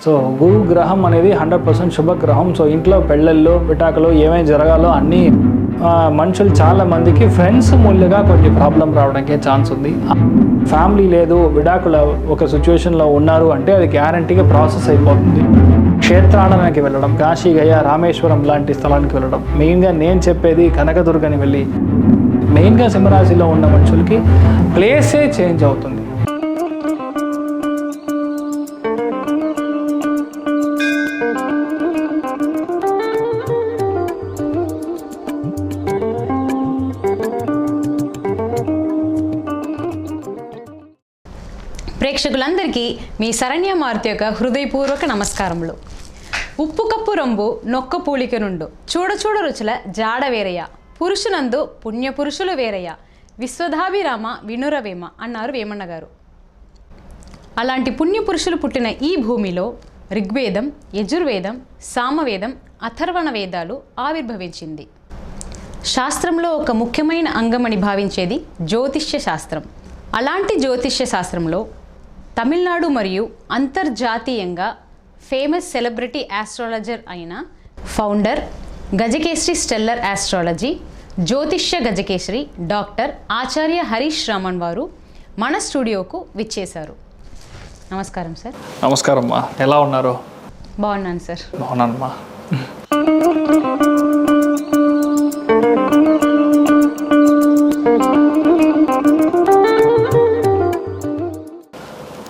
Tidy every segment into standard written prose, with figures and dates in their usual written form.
So గురు గ్రహం అనేది 100% శుభగ్రహం. So ఇంట్లో పెళ్ళిళ్ళు విటాకులు ఏమేమి జరగాలో అన్నీ మనుషులు చాలా మందికి ఫ్రెండ్స్ మూల్యంగా కొంచెం ప్రాబ్లం రావడానికి ఛాన్స్ ఉంది. ఫ్యామిలీ లేదు, విడాకుల ఒక సిచ్యువేషన్లో ఉన్నారు అంటే అది గ్యారంటీగా ప్రాసెస్ అయిపోతుంది. క్షేత్రానికి వెళ్ళడం, కాశీ, గయా, రామేశ్వరం లాంటి స్థలానికి వెళ్ళడం. మెయిన్గా నేను చెప్పేది కనకదుర్గని వెళ్ళి, మెయిన్గా సింహరాశిలో ఉన్న మనుషులకి ప్లేసే చేంజ్ అవుతుంది. ప్రేక్షకులందరికీ మీ శరణ్య మారుతి యొక్క హృదయపూర్వక నమస్కారములు. ఉప్పు కప్పు రంబు నొక్క పూలిక నుండు చూడ చూడ రుచుల జాడ వేరయ్య, పురుషునందు పుణ్యపురుషులు వేరయ్య, విశ్వధాభిరామ వినురవేమ అన్నారు వేమన్న గారు. అలాంటి పుణ్యపురుషులు పుట్టిన ఈ భూమిలో ఋగ్వేదం, యజుర్వేదం, సామవేదం, అథర్వణ వేదాలు ఆవిర్భవించింది. శాస్త్రంలో ఒక ముఖ్యమైన అంగమని భావించేది జ్యోతిష్య శాస్త్రం. అలాంటి జ్యోతిష్య శాస్త్రంలో తమిళనాడు మరియు అంతర్జాతీయంగా ఫేమస్ సెలబ్రిటీ ఆస్ట్రాలజర్ అయిన ఫౌండర్ గజకేశ్రీ స్టెల్లర్ ఆస్ట్రాలజీ జ్యోతిష్య గజకేశ్రీ డాక్టర్ ఆచార్య హరీష్ రామన్ వారు మన స్టూడియోకు విచ్చేశారు. నమస్కారం సార్. నమస్కారం అమ్మా, ఎలా ఉన్నారు? బాగున్నాను సార్. బాగున్నానమ్మా.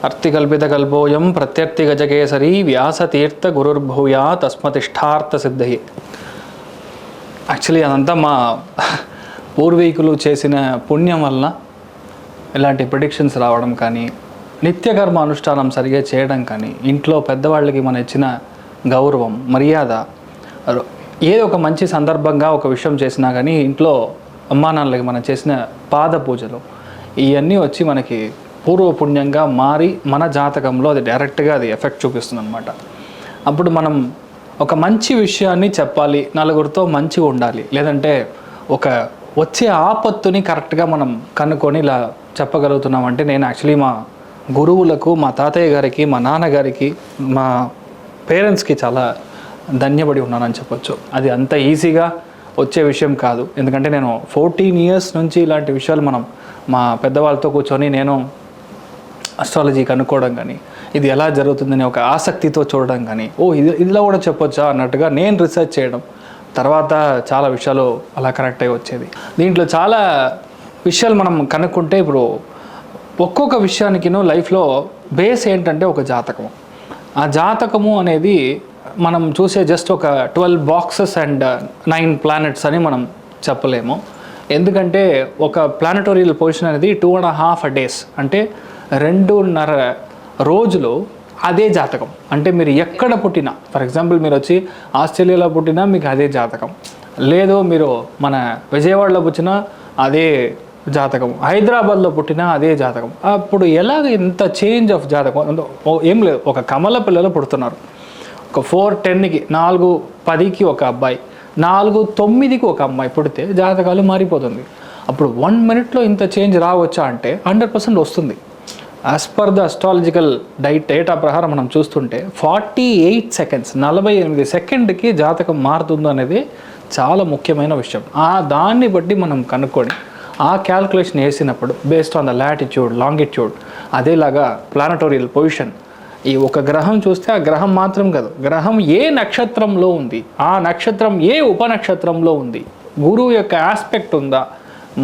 అర్థికల్పితకల్పోయం ప్రత్యర్థి గజకేసరి వ్యాసతీర్థ గురుర్భూయా తస్మతిష్టార్థ సిద్ధి. యాక్చువల్లీ అదంతా మా పూర్వీకులు చేసిన పుణ్యం వలన ఇలాంటి ప్రిడిక్షన్స్ రావడం కానీ, నిత్యకర్మ అనుష్ఠానం సరిగా చేయడం కానీ, ఇంట్లో పెద్దవాళ్ళకి మనం ఇచ్చిన గౌరవం, మర్యాద, ఏదో ఒక మంచి సందర్భంగా ఒక విషయం చేసినా కానీ ఇంట్లో అమ్మానాన్నలకి మనం చేసిన పాద పూజలు ఇవన్నీ వచ్చి మనకి పూర్వపుణ్యంగా మారి మన జాతకంలో అది డైరెక్ట్గా అది ఎఫెక్ట్ చూపిస్తుంది అనమాట. అప్పుడు మనం ఒక మంచి విషయాన్ని చెప్పాలి, నలుగురితో మంచిగా ఉండాలి, లేదంటే ఒక వచ్చే ఆపత్తుని కరెక్ట్గా మనం కనుక్కొని ఇలా చెప్పగలుగుతున్నామంటే నేను యాక్చువల్లీ మా గురువులకు, మా తాతయ్య గారికి, మా నాన్నగారికి, మా పేరెంట్స్కి చాలా ధన్యపడి ఉన్నానని చెప్పొచ్చు. అది అంత ఈజీగా వచ్చే విషయం కాదు. ఎందుకంటే నేను 14 years నుంచి ఇలాంటి విషయాలు మనం మా పెద్దవాళ్ళతో కూర్చొని నేను అస్ట్రాలజీ కనుక్కోవడం కానీ, ఇది ఎలా జరుగుతుందని ఒక ఆసక్తితో చూడడం కానీ, ఇలా కూడా చెప్పొచ్చా అన్నట్టుగా నేను రీసెర్చ్ చేయడం, తర్వాత చాలా విషయాలు అలా కనెక్ట్ అయ్యి వచ్చేది. దీంట్లో చాలా విషయాలు మనం కనుక్కుంటే ఇప్పుడు ఒక్కొక్క విషయానికినూ లైఫ్లో బేస్ ఏంటంటే ఒక జాతకము. ఆ జాతకము అనేది మనం చూసే జస్ట్ ఒక 12 boxes అండ్ 9 planets అని మనం చెప్పలేము. ఎందుకంటే ఒక ప్లానటోరియల్ పొజిషన్ అనేది 2.5 days అంటే 2.5 రోజులు అదే జాతకం. అంటే మీరు ఎక్కడ పుట్టినా, ఫర్ ఎగ్జాంపుల్ మీరు వచ్చి ఆస్ట్రేలియాలో పుట్టినా మీకు అదే జాతకం, లేదు మీరు మన విజయవాడలో పుట్టినా అదే జాతకం, హైదరాబాద్లో పుట్టినా అదే జాతకం. అప్పుడు ఎలాగ ఇంత చేంజ్ ఆఫ్ జాతకం? ఏం లేదు, ఒక కమల పిల్లలు పుడుతున్నారు, ఒక 4:10కి 4:10కి ఒక అబ్బాయి, 4:09కి ఒక అమ్మాయి పుడితే జాతకాలు మారిపోతుంది. అప్పుడు 1 minute ఇంత చేంజ్ రావచ్చా అంటే 100% వస్తుంది. As per the astrological data ప్రకారం మనం చూస్తుంటే 48 seconds 48 సెకండ్కి జాతకం మారుతుంది అనేది చాలా ముఖ్యమైన విషయం. దాన్ని బట్టి మనం కనుక్కొని ఆ క్యాల్కులేషన్ వేసినప్పుడు based on the latitude, longitude, అదేలాగా ప్లానటోరియల్ పొజిషన్, ఈ ఒక గ్రహం చూస్తే ఆ గ్రహం మాత్రం కాదు, గ్రహం ఏ నక్షత్రంలో ఉంది, ఆ నక్షత్రం ఏ ఉపనక్షత్రంలో ఉంది, గురువు యొక్క ఆస్పెక్ట్ ఉందా,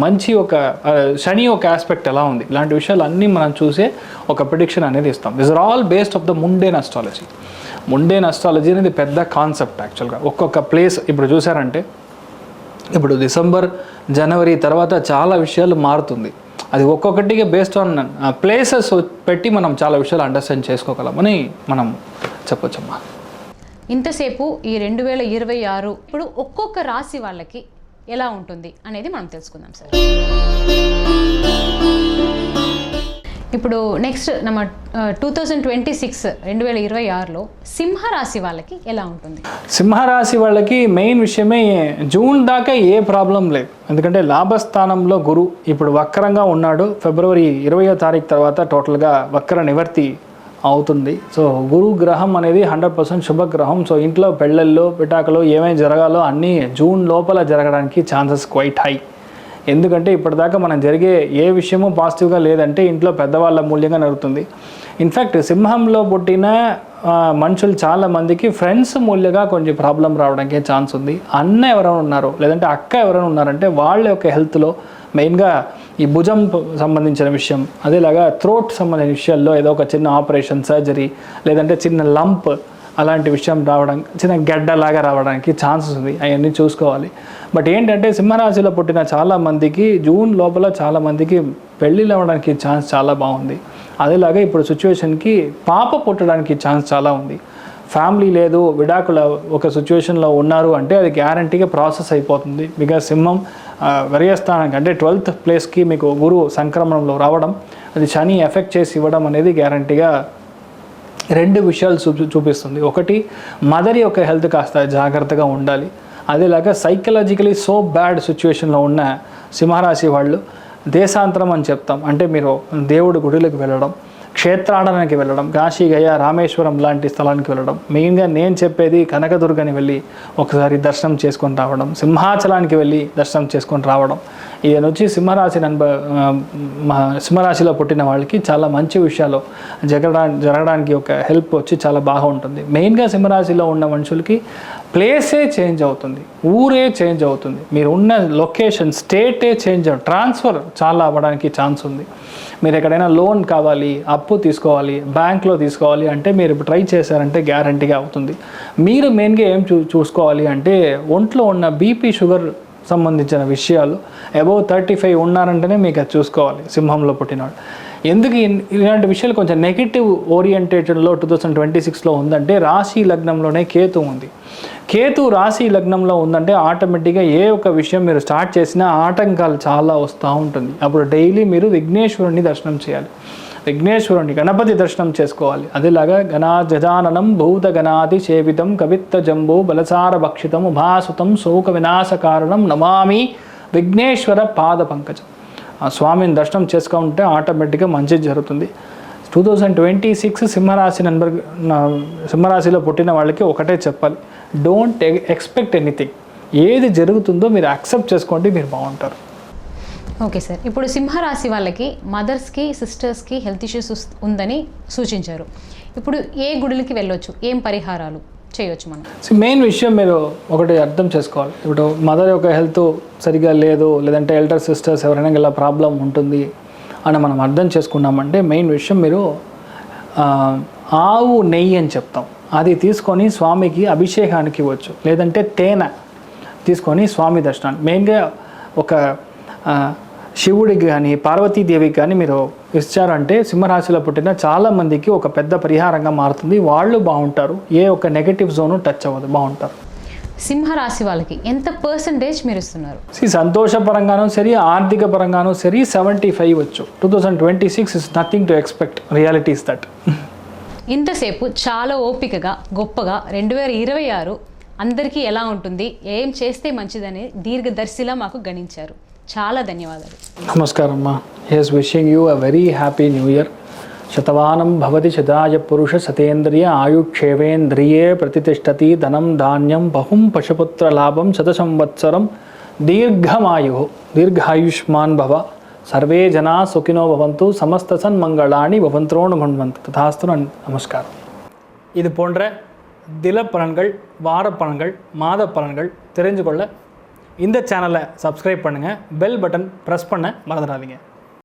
మంచి ఒక శని యొక్క ఆస్పెక్ట్ ఎలా ఉంది, ఇలాంటి విషయాలు అన్నీ మనం చూసే ఒక ప్రిడిక్షన్ అనేది ఇస్తాం. This are all based of the mundane astrology. Mundane astrology అనేది పెద్ద కాన్సెప్ట్ యాక్చువల్గా. ఒక్కొక్క ప్లేస్ ఇప్పుడు చూసారంటే ఇప్పుడు డిసెంబర్, జనవరి తర్వాత చాలా విషయాలు మారుతుంది. అది ఒక్కొక్కటిగా బేస్డ్ ఆన్ ప్లేసెస్ పెట్టి మనం చాలా విషయాలు అండర్స్టాండ్ చేసుకోగలమని మనం చెప్పొచ్చమ్మా. ఇంతసేపు ఈ 2026 ఇప్పుడు ఒక్కొక్క రాశి వాళ్ళకి ఎలా ఉంటుంది అనేది మనం తెలుసుకుందాం సార్. ఇప్పుడు నెక్స్ట్ నమ్మ 2026 2026లో సింహరాశి వాళ్ళకి ఎలా ఉంటుంది? సింహరాశి వాళ్ళకి మెయిన్ విషయమే జూన్ దాకా ఏ ప్రాబ్లం లేదు. ఎందుకంటే లాభస్థానంలో గురు ఇప్పుడు వక్రంగా ఉన్నాడు. ఫిబ్రవరి 20వ తారీఖు తర్వాత టోటల్గా వక్ర నివర్తి అవుతుంది. సో గురు గ్రహం అనేది 100% శుభగ్రహం. సో ఇంట్లో పెళ్ళిళ్ళు పిటాకులు ఏమేమి జరగాలో అన్నీ జూన్ లోపల జరగడానికి ఛాన్సెస్ క్వైట్ హై. ఎందుకంటే ఇప్పటిదాకా మనం జరిగే ఏ విషయమూ పాజిటివ్గా లేదంటే ఇంట్లో పెద్దవాళ్ళ మూల్యంగా జరుగుతుంది. ఇన్ఫ్యాక్ట్ సింహంలో పుట్టిన మనుషులు చాలామందికి ఫ్రెండ్స్ మూల్యంగా కొంచెం ప్రాబ్లం రావడానికి ఛాన్స్ ఉంది. అన్న ఎవరైనా ఉన్నారు లేదంటే అక్క ఎవరైనా ఉన్నారంటే వాళ్ళ యొక్క హెల్త్లో మెయిన్గా ఈ భుజం సంబంధించిన విషయం, అదేలాగా థ్రోట్ సంబంధించిన విషయాల్లో ఏదో ఒక చిన్న ఆపరేషన్ సర్జరీ లేదంటే చిన్న లంప్ అలాంటి విషయం రావడం, చిన్న గడ్డలాగా రావడానికి ఛాన్సెస్ ఉంది. అవన్నీ చూసుకోవాలి. బట్ ఏంటంటే సింహరాశిలో పుట్టిన చాలామందికి జూన్ లోపల చాలామందికి పెళ్ళిళ్ళు అవ్వడానికి ఛాన్స్ చాలా బాగుంది. అదేలాగా ఇప్పుడు సిచ్యువేషన్కి పాప పుట్టడానికి ఛాన్స్ చాలా ఉంది. ఫ్యామిలీ లేదు, విడాకుల ఒక సిచ్యువేషన్లో ఉన్నారు అంటే అది గ్యారంటీగా ప్రాసెస్ అయిపోతుంది. బికాజ్ సింహం వ్యయస్థానానికి అంటే 12th ప్లేస్కి మీకు గురువు సంక్రమణంలో రావడం, అది శని ఎఫెక్ట్ చేసి ఇవ్వడం అనేది గ్యారంటీగా 2 విషయాలు చూపిస్తుంది. ఒకటి, మదర్ యొక్క హెల్త్ కాస్త జాగ్రత్తగా ఉండాలి. అదేలాగా సైకలాజికలీ సో బ్యాడ్ సిచ్యువేషన్లో ఉన్న సింహరాశి వాళ్ళు దేశాంతరం అని చెప్తాం. అంటే మీరు దేవుడి గుడిలకు వెళ్ళడం, క్షేత్రాడనానికి వెళ్ళడం, కాశీ గయ రామేశ్వరం లాంటి స్థలానికి వెళ్ళడం, మెయిన్గా నేను చెప్పేది కనకదుర్గని వెళ్ళి ఒకసారి దర్శనం చేసుకొని రావడం, సింహాచలానికి వెళ్ళి దర్శనం చేసుకొని రావడం. ఈయన వచ్చి సింహరాశిలో పుట్టిన వాళ్ళకి చాలా మంచి విషయాలు జరగడానికి ఒక హెల్ప్ వచ్చి చాలా బాగా ఉంటుంది. మెయిన్గా సింహరాశిలో ఉన్న మనుషులకి ప్లేసే చేంజ్ అవుతుంది, ఊరే చేంజ్ అవుతుంది, మీరు ఉన్న లొకేషన్ స్టేటే చేంజ్ ట్రాన్స్ఫర్ చాలా అవ్వడానికి ఛాన్స్ ఉంది. మీరు ఎక్కడైనా లోన్ కావాలి, అప్పు తీసుకోవాలి, బ్యాంక్లో తీసుకోవాలి అంటే మీరు ట్రై చేశారంటే గ్యారంటీగా అవుతుంది. మీరు మెయిన్గా ఏం చూసుకోవాలి అంటే ఒంట్లో ఉన్న బీపీ షుగర్ సంబంధించిన విషయాలు అబౌవ్ 35 ఉన్నారంటేనే మీకు అది చూసుకోవాలి సింహంలో పుట్టినవాడు. ఎందుకు ఇలాంటి విషయాలు కొంచెం నెగిటివ్ ఓరియంటేషన్లో 2026లో ఉందంటే రాశి లగ్నంలోనే కేతు ఉంది. కేతు రాశి లగ్నంలో ఉందంటే ఆటోమేటిక్గా ఏ ఒక్క విషయం మీరు స్టార్ట్ చేసినా ఆటంకాలు చాలా వస్తూ ఉంటుంది. అప్పుడు డైలీ మీరు విఘ్నేశ్వరుని దర్శనం చేయాలి, విఘ్నేశ్వరుని గణపతి దర్శనం చేసుకోవాలి. అదేలాగా గజాననం భూత గణాది సేవితం కవిత్త జంబూ బలసార భక్షితం ఉభాసుతం శోక వినాశ కారణం నమామి విఘ్నేశ్వర పాద పంకజం. ఆ స్వామిని దర్శనం చేసుకుంటే ఆటోమేటిక్గా మంచి జరుగుతుంది. 2026 సింహరాశిలో పుట్టిన వాళ్ళకి ఒకటే చెప్పాలి, డోంట్ ఎక్స్పెక్ట్ ఎనీథింగ్. ఏది జరుగుతుందో మీరు యాక్సెప్ట్ చేసుకోండి, మీరు బాగుంటారు. ఓకే సార్, ఇప్పుడు సింహరాశి వాళ్ళకి మదర్స్కి సిస్టర్స్కి హెల్త్ ఇష్యూస్ ఉందని సూచించారు. ఇప్పుడు ఏ గుడులకి వెళ్ళొచ్చు, ఏం పరిహారాలు చేయొచ్చు మనం? మెయిన్ విషయం మీరు ఒకటి అర్థం చేసుకోవాలి. ఇప్పుడు మదర్ యొక్క హెల్త్ సరిగా లేదు లేదంటే ఎల్డర్ సిస్టర్స్ ఎవరైనా ఇలా ప్రాబ్లం ఉంటుంది అని మనం అర్థం చేసుకున్నామంటే మెయిన్ విషయం మీరు ఆవు నెయ్యి అని చెప్తాం, అది తీసుకొని స్వామికి అభిషేకానికి ఇవ్వచ్చు. లేదంటే తేనె తీసుకొని స్వామి దర్శనాన్ని మెయిన్గా ఒక శివుడికి కానీ పార్వతీదేవికి కానీ మీరు ఇచ్చారంటే సింహరాశిలో పుట్టిన చాలామందికి ఒక పెద్ద పరిహారంగా మారుతుంది. వాళ్ళు బాగుంటారు, ఏ ఒక్క నెగటివ్ జోను టచ్ అవ్వదు, బాగుంటారు. సింహరాశి వాళ్ళకి ఎంత పర్సంటేజ్ మీరు ఇస్తున్నారు? సంతోషపరంగానూ సరే ఆర్థిక పరంగానూ సరే 75 వచ్చు. 2026 is nothing to expect, reality is that. ఇంతసేపు చాలా ఓపికగా గొప్పగా 2026 అందరికీ ఎలా ఉంటుంది, ఏం చేస్తే మంచిదని దీర్ఘదర్శిలా మాకు గణించారు. చాలా ధన్యవాదాలు. నమస్కారం అమ్మా. He's wishing you a very happy new year. శతవానం భవతి శతాయ పురుష సతేంద్రియ ఆయుక్షేవేంద్రియే ప్రతిష్టతి ధనం ధాన్యం బహుం పశుపుత్ర లాభం శత సంవత్సరం దీర్ఘమాయు దీర్ఘాయుష్మాన్ భవ సర్వే జనా సుఖినో భవంతు సమస్త సన్మంగళాని భவந்தோணு குண்வந்து ததாஸ்து. நமஸ்காரம். இது போன்ற தில பலன்கள், வார பலன்கள், மாத பலன்கள் தெரிஞ்சுக்கொள்ள இந்த சேனலை சப்ஸ்கிரைப் பண்ணுங்கள், பெல் பட்டன் ப்ரெஸ் பண்ண மறந்துடாதீங்க.